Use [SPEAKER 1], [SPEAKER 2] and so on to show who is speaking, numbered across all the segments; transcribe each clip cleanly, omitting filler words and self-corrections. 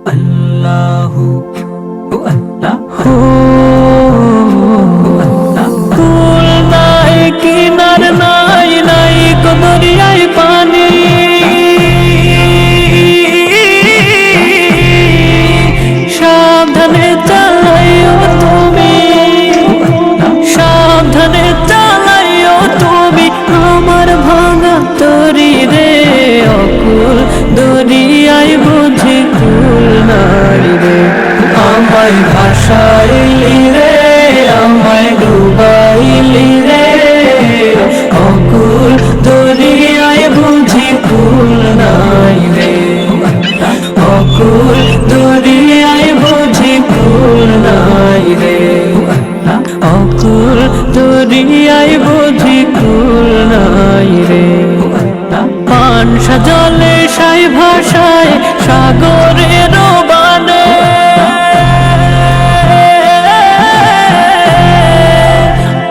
[SPEAKER 1] আল্লাহু আল্লাহু কুল নাই কিনার নাই নাই কো দরিয়ায় পানি সাবধানে চালাইও তুমি সাবধানে চালাইও তুমি আমার ভাঙা তরি রে অকুল দরিয়ায় বুঝি কুল নাই রে আমায় ভাসাইলি রে আমায় ডুবাইলি রে অকুল দরিয়ায় বুঝি কুল নাই রে অকুল দরিয়ায় বুঝি কুল নাই রে অকুল দরিয়ায় বুঝি কুল নাই রে পানসা জলে সাই ভাষায় সাগরের বানে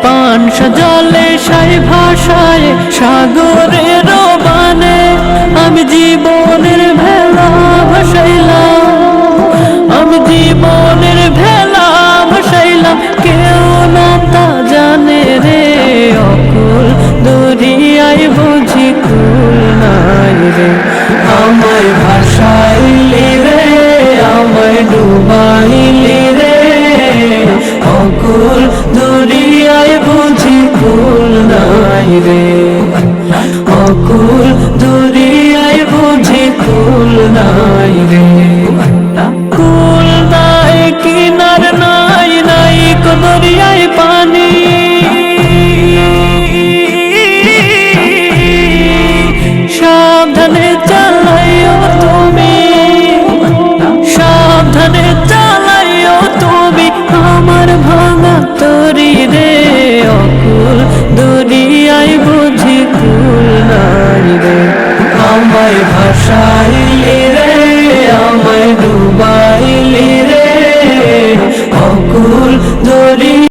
[SPEAKER 1] পানসা জলে সাই ভাষায় সাগরের বানে আমি জীবনের ভেলা ভাসাইলাম আমি জীবনের ভেলা ভাসাইলাম কেউ না তা জানে রে অকুল দরিয়ায় বুঝি কুল নাই রে আমায় ভাসাইলি রে আমায় ডুবাইলি রে অকুল দরিয়ায় বুঝি কুল নাই রে অকুল দরিয়ায় বুঝি কুল নাই রে